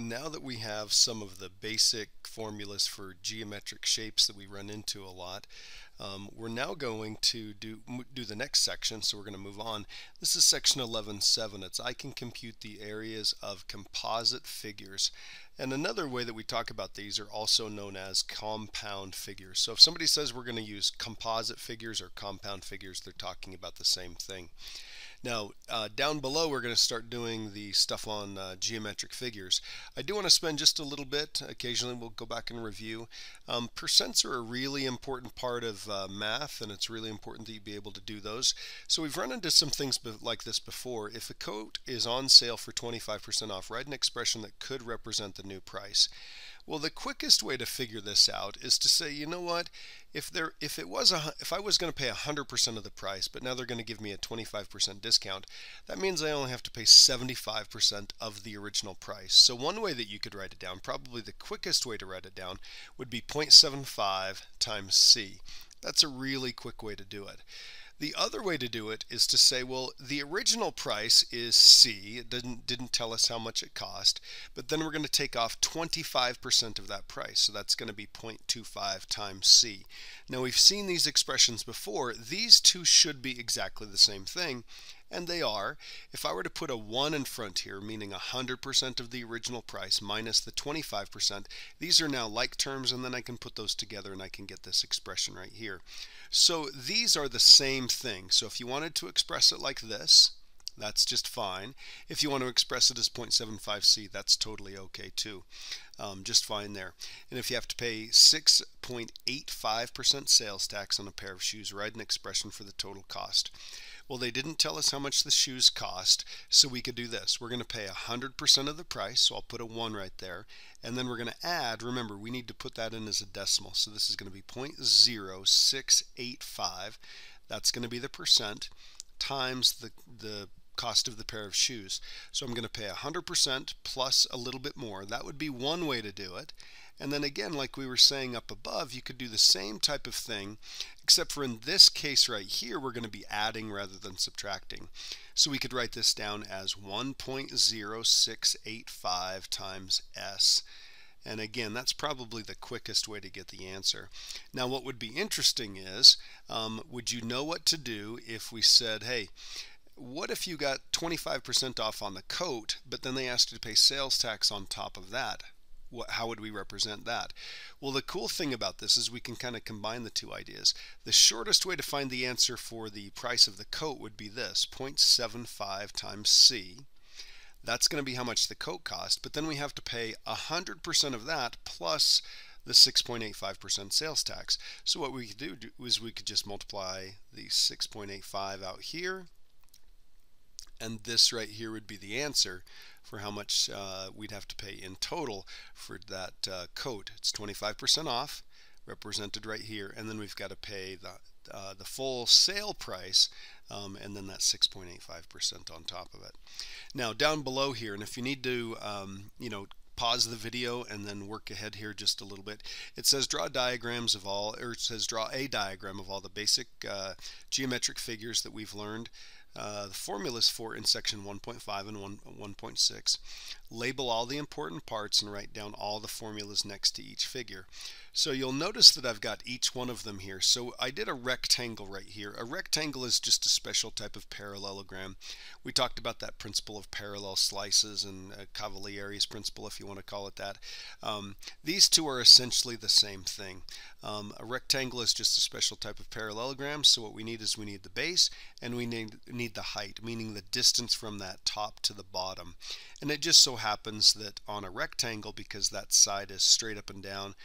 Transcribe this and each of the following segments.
now that we have some of the basic formulas for geometric shapes that we run into a lot, we're now going to do the next section, so we're going to move on. This is section 11.7. It's I can compute the areas of composite figures. And another way that we talk about these are also known as compound figures. So if somebody says we're going to use composite figures or compound figures, they're talking about the same thing. Now, down below, we're going to start doing the stuff on geometric figures. I do want to spend just a little bit. Occasionally, we'll go back and review. Percents are a really important part of math, and it's really important that you be able to do those. So we've run into some things like this before. If a coat is on sale for 25% off, write an expression that could represent the new price. Well, the quickest way to figure this out is to say, you know what, if I was going to pay 100% of the price, but now they're going to give me a 25% discount, that means I only have to pay 75% of the original price. So one way that you could write it down, probably the quickest way to write it down, would be 0.75 times C. That's a really quick way to do it. The other way to do it is to say, well, the original price is C. It didn't tell us how much it cost, but then we're going to take off 25% of that price. So that's going to be 0.25 times C. Now we've seen these expressions before. These two should be exactly the same thing, and they are. If I were to put a 1 in front here, meaning 100% of the original price minus the 25%, these are now like terms, and then I can put those together and I can get this expression right here. So these are the same thing. So if you wanted to express it like this, that's just fine. If you want to express it as 0.75C, that's totally okay too. Just fine there. And if you have to pay 6.85% sales tax on a pair of shoes, write an expression for the total cost. Well, they didn't tell us how much the shoes cost, so we could do this. We're going to pay 100% of the price, so I'll put a 1 right there. And then we're going to add, remember, we need to put that in as a decimal. So this is going to be 0.0685. That's going to be the percent times the cost of the pair of shoes. So I'm going to pay 100% plus a little bit more. That would be one way to do it. And then again, like we were saying up above, you could do the same type of thing, except for in this case right here, we're going to be adding rather than subtracting. So we could write this down as 1.0685 times S. And again, that's probably the quickest way to get the answer. Now, what would be interesting is, would you know what to do if we said, hey, what if you got 25% off on the coat, but then they asked you to pay sales tax on top of that? How would we represent that? Well, the cool thing about this is we can kind of combine the two ideas. The shortest way to find the answer for the price of the coat would be this, 0.75 times C. That's going to be how much the coat cost, but then we have to pay 100% of that plus the 6.85% sales tax. So what we could do is we could just multiply the 6.85 out here, and this right here would be the answer for how much we'd have to pay in total for that coat. It's 25% off, represented right here, and then we've got to pay the full sale price, and then that 6.85% on top of it. Now down below here, and if you need to, pause the video and then work ahead here just a little bit. It says draw diagrams of all, or it says draw a diagram of all the basic geometric figures that we've learned. The formulas for in section 1.5 and 1.6. Label all the important parts and write down all the formulas next to each figure. So you'll notice that I've got each one of them here. So I did a rectangle right here. A rectangle is just a special type of parallelogram. We talked about that principle of parallel slices and Cavalieri's principle, if you want to call it that. These two are essentially the same thing. A rectangle is just a special type of parallelogram, so what we need is we need the base and we need the height, meaning the distance from that top to the bottom. And it just so happens that on a rectangle, because that side is straight up and down,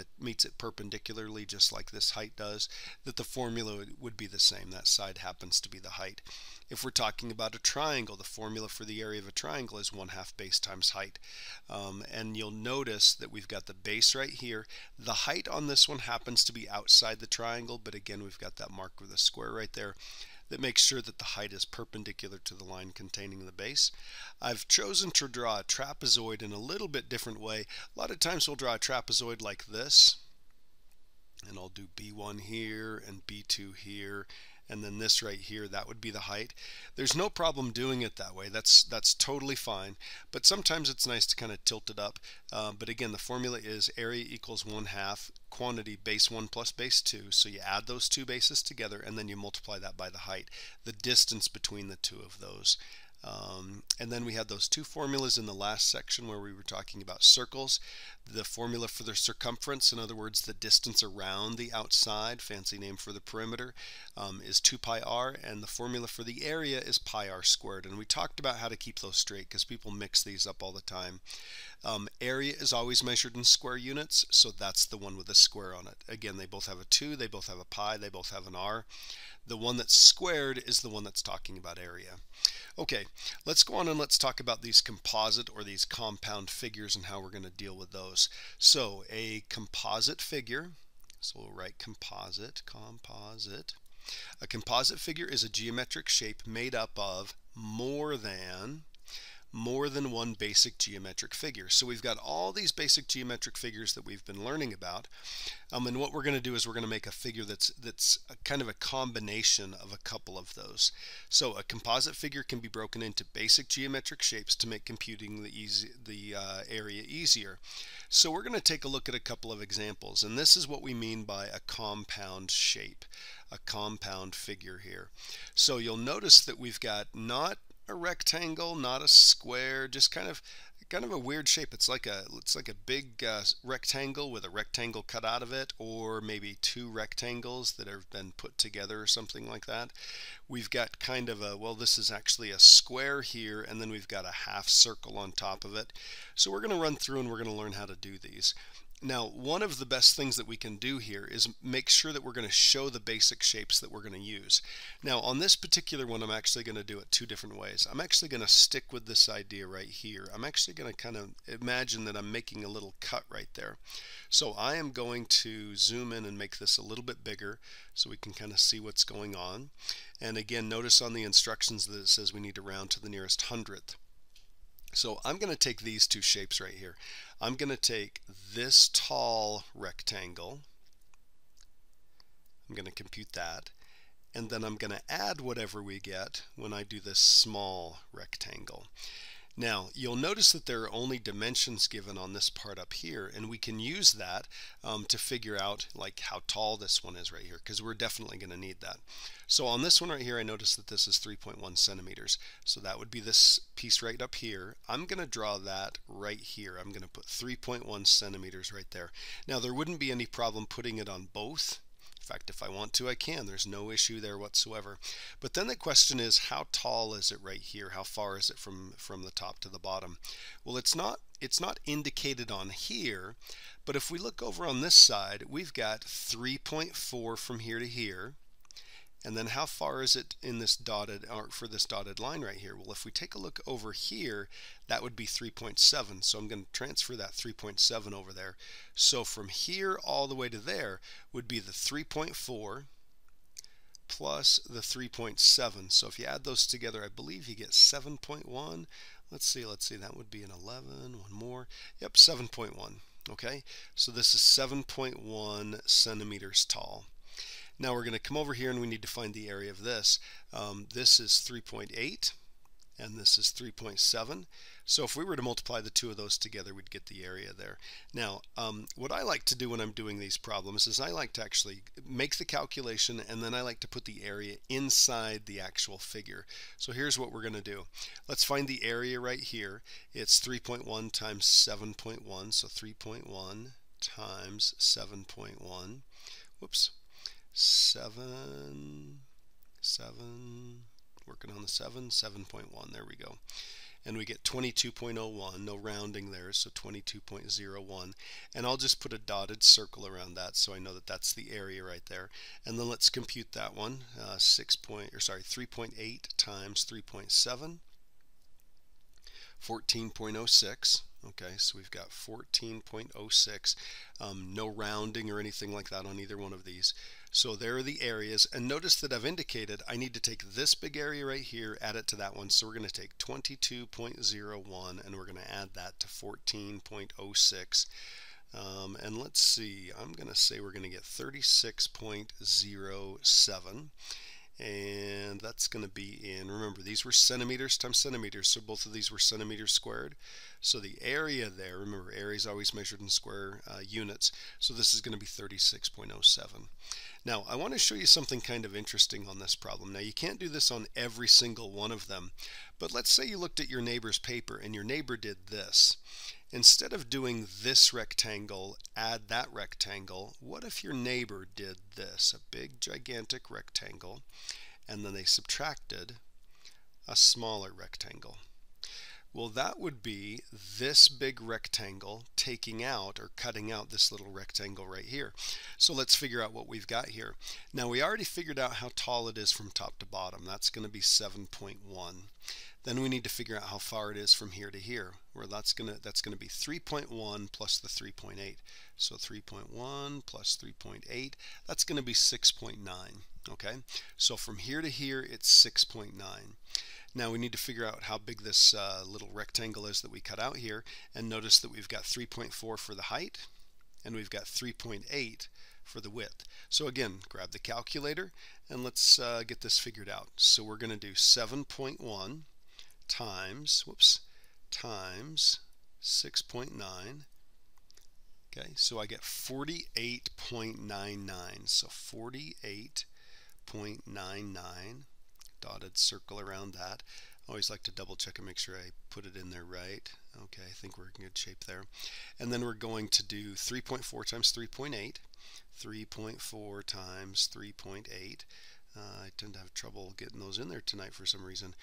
it meets it perpendicularly just like this height does, that the formula would be the same. That side happens to be the height. If we're talking about a triangle, the formula for the area of a triangle is 1/2 base times height. And you'll notice that we've got the base right here. The height on this one happens to be outside the triangle, but again, we've got that mark with a square right there that makes sure that the height is perpendicular to the line containing the base. I've chosen to draw a trapezoid in a little bit different way. A lot of times we'll draw a trapezoid like this, and I'll do B1 here and B2 here, and then this right here, that would be the height. There's no problem doing it that way. That's totally fine, but sometimes it's nice to kind of tilt it up. But again, the formula is area equals 1/2 quantity base 1 plus base 2. So you add those two bases together and then you multiply that by the height, the distance between the two of those. And then we had those two formulas in the last section where we were talking about circles. The formula for the circumference, in other words the distance around the outside, fancy name for the perimeter, is 2 pi r, and the formula for the area is pi r squared. And we talked about how to keep those straight because people mix these up all the time. Area is always measured in square units, so that's the one with a square on it. Again, they both have a 2, they both have a pi, they both have an r. The one that's squared is the one that's talking about area. Okay, let's go on and let's talk about these composite or these compound figures and how we're going to deal with those. So a composite figure, so we'll write composite. A composite figure is a geometric shape made up of more than one basic geometric figure. So we've got all these basic geometric figures that we've been learning about, and what we're going to do is we're going to make a figure that's kind of a combination of a couple of those. So a composite figure can be broken into basic geometric shapes to make computing the area easier. So we're going to take a look at a couple of examples, and this is what we mean by a compound shape, a compound figure here. So you'll notice that we've got not a rectangle, not a square, just kind of a weird shape. It's like a big rectangle with a rectangle cut out of it, or maybe two rectangles that have been put together or something like that. We've got kind of a, well, this is actually a square here, and then we've got a half circle on top of it. So we're going to run through and we're going to learn how to do these. Now, one of the best things that we can do here is make sure that we're going to show the basic shapes that we're going to use. Now, on this particular one, I'm actually going to do it two different ways. I'm actually going to stick with this idea right here. I'm actually going to kind of imagine that I'm making a little cut right there. So I am going to zoom in and make this a little bit bigger so we can kind of see what's going on. And again, notice on the instructions that it says we need to round to the nearest hundredth. So I'm going to take these two shapes right here. I'm going to take this tall rectangle, I'm going to compute that, and then I'm going to add whatever we get when I do this small rectangle. Now, you'll notice that there are only dimensions given on this part up here, and we can use that to figure out like how tall this one is right here, because we're definitely going to need that. So on this one right here, I notice that this is 3.1 centimeters. So that would be this piece right up here. I'm going to draw that right here. I'm going to put 3.1 centimeters right there. Now, there wouldn't be any problem putting it on both. In fact, if I want to, I can. There's no issue there whatsoever. But then the question is, how tall is it right here? How far is it from the top to the bottom? Well, it's not indicated on here, but if we look over on this side, we've got 3.4 from here to here. And then how far is it in this dotted, or for this dotted line right here? Well, if we take a look over here, that would be 3.7. So I'm going to transfer that 3.7 over there. So from here all the way to there would be the 3.4 plus the 3.7. So if you add those together, I believe you get 7.1. Let's see, that would be an 11, one more. Yep, 7.1. Okay, so this is 7.1 centimeters tall. Now we're going to come over here and we need to find the area of this. This is 3.8 and this is 3.7. So if we were to multiply the two of those together, we'd get the area there. Now, what I like to do when I'm doing these problems is I like to actually make the calculation, and then I like to put the area inside the actual figure. So here's what we're going to do. Let's find the area right here. It's 3.1 times 7.1, so 3.1 times 7.1. Whoops. 7, working on the 7.1, there we go. And we get 22.01, no rounding there, so 22.01. And I'll just put a dotted circle around that so I know that that's the area right there. And then let's compute that one, 3.8 times 3.7, 14.06. Okay, so we've got 14.06, no rounding or anything like that on either one of these. So there are the areas, and notice that I've indicated I need to take this big area right here, add it to that one. So we're going to take 22.01 and we're going to add that to 14.06. And let's see, I'm going to say we're going to get 36.07. and that's going to be in, remember these were centimeters times centimeters, so both of these were centimeters squared. So the area there, remember area is always measured in square units, so this is going to be 36.07. Now I want to show you something kind of interesting on this problem. Now you can't do this on every single one of them, but let's say you looked at your neighbor's paper and your neighbor did this. Instead of doing this rectangle, add that rectangle, what if your neighbor did this, a big gigantic rectangle, and then they subtracted a smaller rectangle? Well, that would be this big rectangle taking out or cutting out this little rectangle right here. So let's figure out what we've got here. Now we already figured out how tall it is from top to bottom. That's going to be 7.1. Then we need to figure out how far it is from here to here, where that's going to be 3.1 plus the 3.8. So 3.1 plus 3.8, that's going to be 6.9. Okay, so from here to here it's 6.9. Now we need to figure out how big this little rectangle is that we cut out here, and notice that we've got 3.4 for the height and we've got 3.8 for the width. So again, grab the calculator and let's get this figured out. So we're going to do 7.1 times 6.9. Okay, so I get 48.99. So 48.99, dotted circle around that. I always like to double check and make sure I put it in there right. Okay, I think we're in good shape there. And then we're going to do 3.4 times 3.8. 3.4 times 3.8. I tend to have trouble getting those in there tonight for some reason.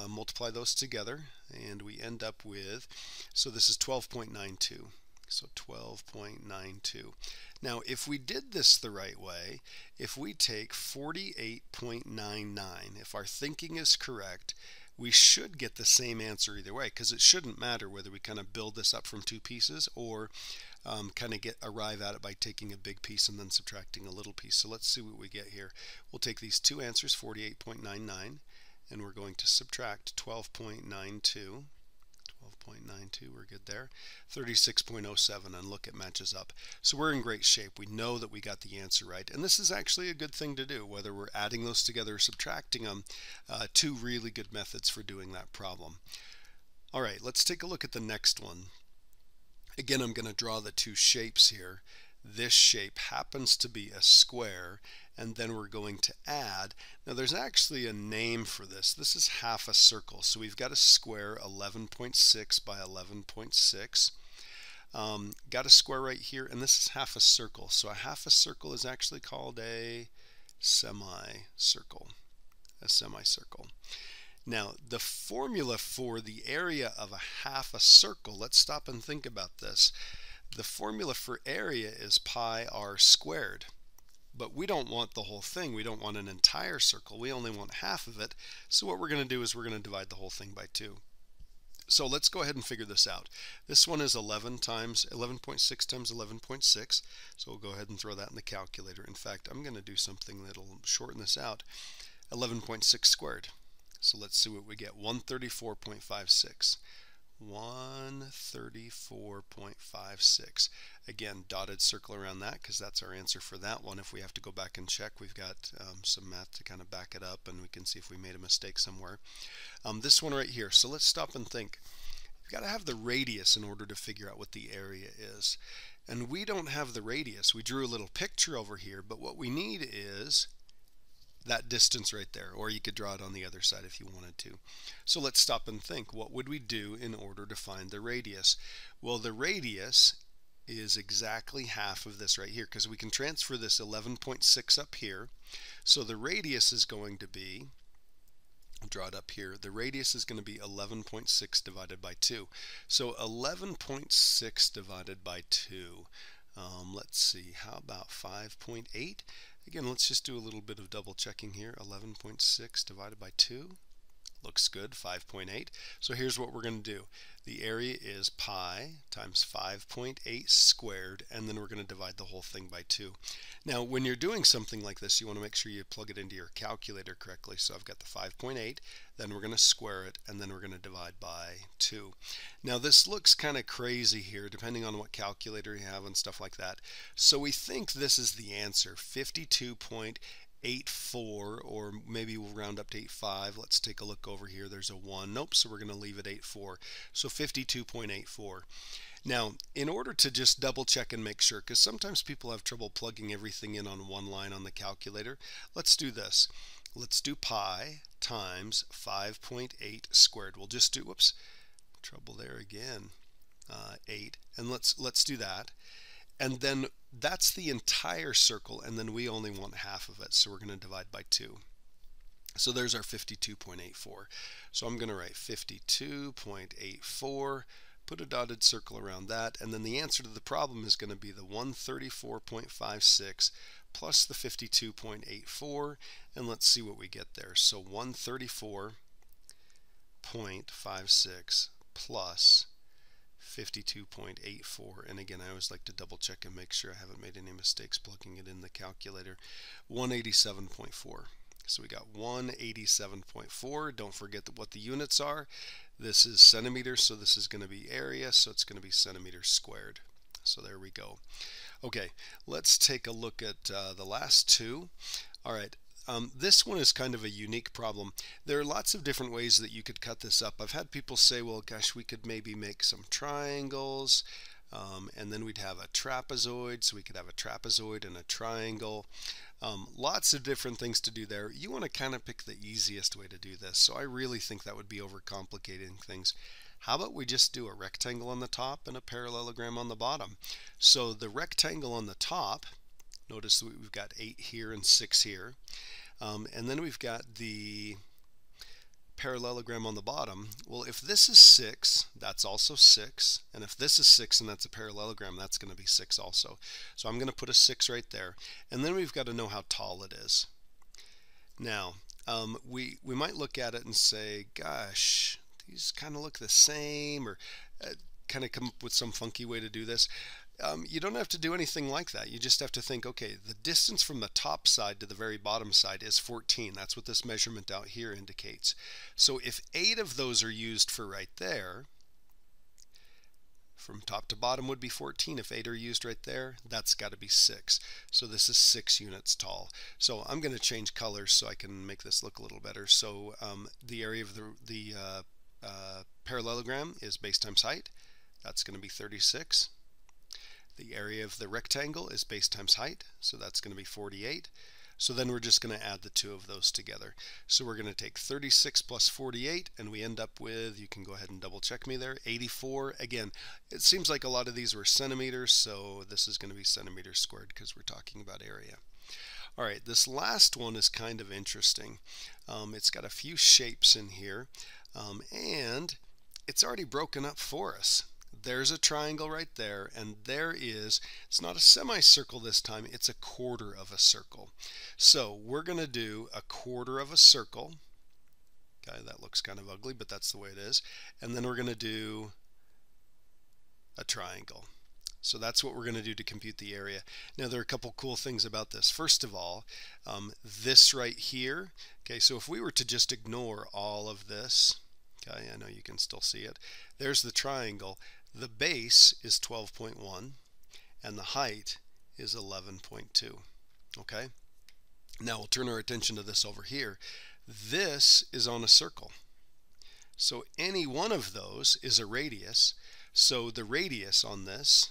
Multiply those together and we end up with, so this is 12.92. So 12.92. Now if we did this the right way, if we take 48.99, if our thinking is correct, we should get the same answer either way, because it shouldn't matter whether we kind of build this up from two pieces or kind of arrive at it by taking a big piece and then subtracting a little piece. So let's see what we get here. We'll take these two answers, 48.99, and we're going to subtract 12.92. 12.92, we're good there. 36.07, and look, it matches up. So we're in great shape. We know that we got the answer right, and this is actually a good thing to do, whether we're adding those together or subtracting them. Two really good methods for doing that problem. All right, let's take a look at the next one. Again, I'm going to draw the two shapes here. This shape happens to be a square, and then we're going to add. Now there's actually a name for this. This is half a circle. So we've got a square 11.6 by 11.6. Got a square right here, and this is half a circle. So a half a circle is actually called a semicircle. A semicircle. Now the formula for the area of a half a circle, let's stop and think about this. The formula for area is pi r squared. But we don't want the whole thing. We don't want an entire circle. We only want half of it. So what we're going to do is we're going to divide the whole thing by 2. So let's go ahead and figure this out. This one is 11.6 times 11.6. So we'll go ahead and throw that in the calculator. In fact, I'm going to do something that'll shorten this out. 11.6 squared. So let's see what we get. 134.56. 134.56. Again, dotted circle around that because that's our answer for that one. If we have to go back and check, we've got some math to kind of back it up, and we can see if we made a mistake somewhere. This one right here. So let's stop and think. You've got to have the radius in order to figure out what the area is. And we don't have the radius. We drew a little picture over here, but what we need is that distance right there, or you could draw it on the other side if you wanted to. So let's stop and think. What would we do in order to find the radius? Well, the radius is exactly half of this right here, because we can transfer this 11.6 up here. So the radius is going to be, I'll draw it up here, the radius is going to be 11.6 divided by 2. So 11.6 divided by 2. Let's see, how about 5.8? Again, let's just do a little bit of double checking here. 11.6 divided by 2. Looks good, 5.8. So here's what we're going to do. The area is pi times 5.8 squared, and then we're going to divide the whole thing by 2. Now, when you're doing something like this, you want to make sure you plug it into your calculator correctly. So I've got the 5.8, then we're going to square it, and then we're going to divide by 2. Now, this looks kind of crazy here, depending on what calculator you have and stuff like that. So we think this is the answer, 52.8 8.4, or maybe we'll round up to 8.5. Let's take a look over here. There's a 1. Nope, so we're going to leave it 8.4. So 52.84. Now, in order to just double check and make sure, because sometimes people have trouble plugging everything in on one line on the calculator, let's do this. Let's do pi times 5.8 squared. We'll just do, whoops, trouble there again, 8. And let's do that. And then that's the entire circle, and then we only want half of it, so we're going to divide by 2. So there's our 52.84. So I'm going to write 52.84, put a dotted circle around that, and then the answer to the problem is going to be the 134.56 plus the 52.84, and let's see what we get there. So 134.56 plus 52.84, and again, I always like to double check and make sure I haven't made any mistakes plugging it in the calculator. 187.4. So we got 187.4. Don't forget what the units are. This is centimeters, so this is going to be area, so it's going to be centimeters squared. So there we go. Okay, let's take a look at the last two. All right. This one is kind of a unique problem. There are lots of different ways that you could cut this up. I've had people say, well, gosh, we could maybe make some triangles, and then we'd have a trapezoid, so we could have a trapezoid and a triangle. Lots of different things to do there. You want to kind of pick the easiest way to do this, so I really think that would be overcomplicating things. How about we just do a rectangle on the top and a parallelogram on the bottom? So the rectangle on the top, notice that we've got 8 here and 6 here. And then we've got the parallelogram on the bottom. Well, if this is 6, that's also 6. And if this is 6 and that's a parallelogram, that's going to be 6 also. So I'm going to put a 6 right there. And then we've got to know how tall it is. Now, we might look at it and say, gosh, these kind of look the same, or kind of come up with some funky way to do this. You don't have to do anything like that. You just have to think, okay, the distance from the top side to the very bottom side is 14. That's what this measurement out here indicates. So if 8 of those are used for right there, from top to bottom would be 14. If 8 are used right there, that's got to be 6. So this is 6 units tall. So I'm going to change colors so I can make this look a little better. So the area of the parallelogram is base times height. That's going to be 36. The area of the rectangle is base times height, so that's going to be 48. So then we're just going to add the two of those together. So we're going to take 36 plus 48, and we end up with, you can go ahead and double check me there, 84. Again, it seems like a lot of these were centimeters, so this is going to be centimeters squared because we're talking about area. All right, this last one is kind of interesting. It's got a few shapes in here, and it's already broken up for us. There's a triangle right there, and there is, it's not a semicircle this time, it's a quarter of a circle. So we're going to do a quarter of a circle. Okay, that looks kind of ugly, but that's the way it is. And then we're going to do a triangle. So that's what we're going to do to compute the area. Now there are a couple cool things about this. First of all, this right here, okay, so if we were to just ignore all of this, okay, I know you can still see it. There's the triangle. The base is 12.1 and the height is 11.2. Okay? Now we'll turn our attention to this over here. This is on a circle. So any one of those is a radius. So the radius on this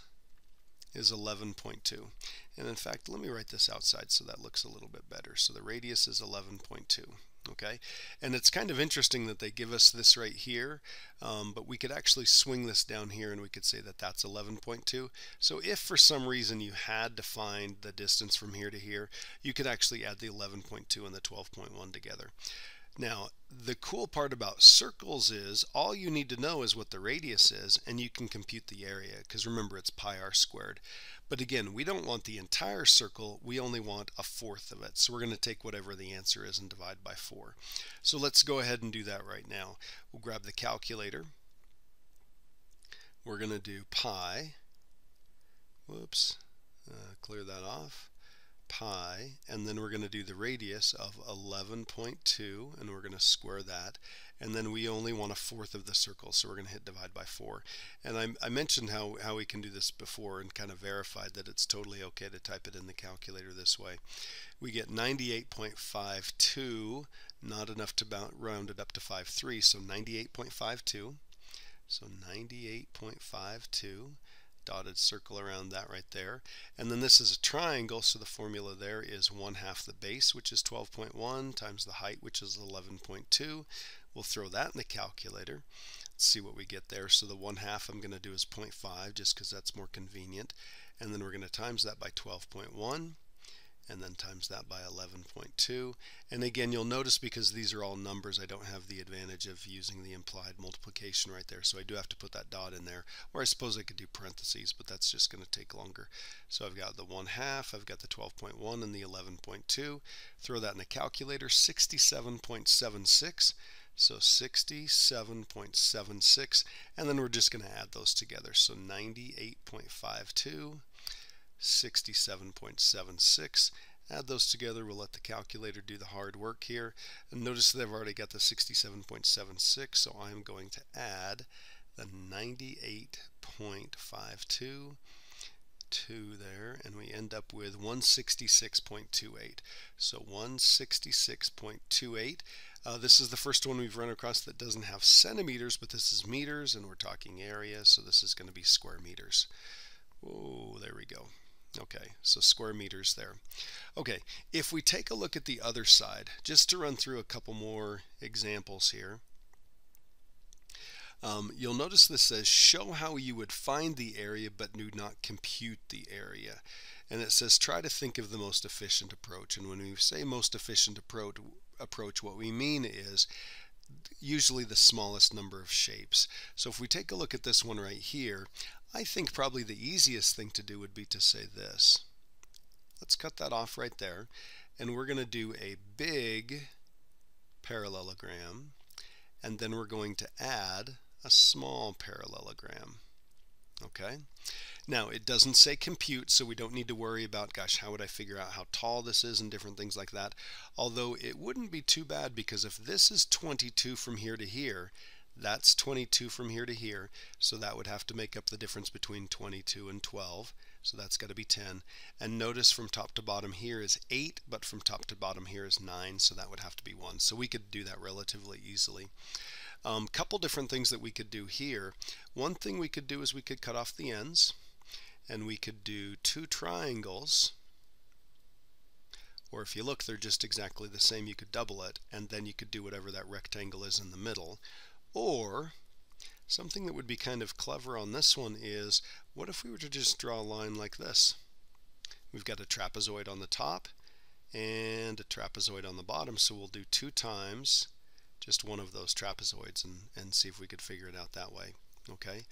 is 11.2. And in fact, let me write this outside so that looks a little bit better. So the radius is 11.2. Okay, and it's kind of interesting that they give us this right here, but we could actually swing this down here and we could say that that's 11.2. So if for some reason you had to find the distance from here to here, you could actually add the 11.2 and the 12.1 together. Now, the cool part about circles is all you need to know is what the radius is, and you can compute the area, because remember, it's pi r squared. But again, we don't want the entire circle, we only want a fourth of it. So we're going to take whatever the answer is and divide by 4. So let's go ahead and do that right now. We'll grab the calculator. We're going to do pi, whoops, clear that off, pi, and then we're going to do the radius of 11.2, and we're going to square that, and then we only want a fourth of the circle, so we're going to hit divide by 4. And I mentioned how we can do this before and kind of verified that it's totally okay to type it in the calculator this way. We get 98.52, not enough to round it up to 53, so 98.52. So 98.52, dotted circle around that right there. And then this is a triangle, so the formula there is 1/2 the base, which is 12.1, times the height, which is 11.2. We'll throw that in the calculator. Let's see what we get there. So the 1/2 I'm going to do is 0.5, just because that's more convenient. And then we're going to times that by 12.1. and then times that by 11.2. And again, you'll notice because these are all numbers, I don't have the advantage of using the implied multiplication right there, so I do have to put that dot in there, or I suppose I could do parentheses, but that's just going to take longer. So I've got the 1/2, I've got the 12.1 and the 11.2. Throw that in the calculator, 67.76. So 67.76, and then we're just going to add those together. So 98.52, 67.76. Add those together. We'll let the calculator do the hard work here. And notice that I've already got the 67.76, so I'm going to add the 98.52 to there, and we end up with 166.28. So 166.28. This is the first one we've run across that doesn't have centimeters, but this is meters, and we're talking area, so this is going to be square meters. Oh, there we go. Okay, so square meters there. Okay, if we take a look at the other side, just to run through a couple more examples here, you'll notice this says show how you would find the area but do not compute the area. And it says try to think of the most efficient approach. And when we say most efficient approach, what we mean is usually the smallest number of shapes. So if we take a look at this one right here, I think probably the easiest thing to do would be to say this. Let's cut that off right there, and we're going to do a big parallelogram, and then we're going to add a small parallelogram. Okay? Now, it doesn't say compute, so we don't need to worry about, gosh, how would I figure out how tall this is and different things like that. Although it wouldn't be too bad, because if this is 22 from here to here, that's 22 from here to here, so that would have to make up the difference between 22 and 12, so that's got to be 10. And notice from top to bottom here is 8, but from top to bottom here is 9, so that would have to be 1. So we could do that relatively easily. Couple different things that we could do here. One thing we could do is we could cut off the ends, and we could do 2 triangles, or if you look, they're just exactly the same. You could double it, and then you could do whatever that rectangle is in the middle. Or something that would be kind of clever on this one is, what if we were to just draw a line like this? We've got a trapezoid on the top and a trapezoid on the bottom, so we'll do 2 times just one of those trapezoids and see if we could figure it out that way. Okay.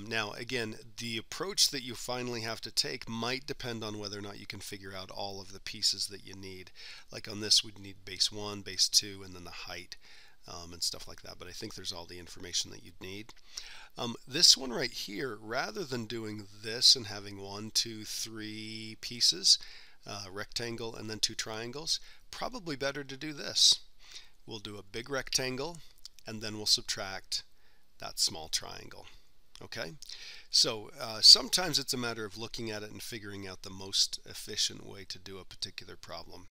Now again, the approach that you finally have to take might depend on whether or not you can figure out all of the pieces that you need. Like on this, we'd need base 1, base 2, and then the height. And stuff like that, but I think there's all the information that you'd need. This one right here, rather than doing this and having 1, 2, 3 pieces, rectangle and then 2 triangles, probably better to do this. We'll do a big rectangle and then we'll subtract that small triangle. Okay, so sometimes it's a matter of looking at it and figuring out the most efficient way to do a particular problem.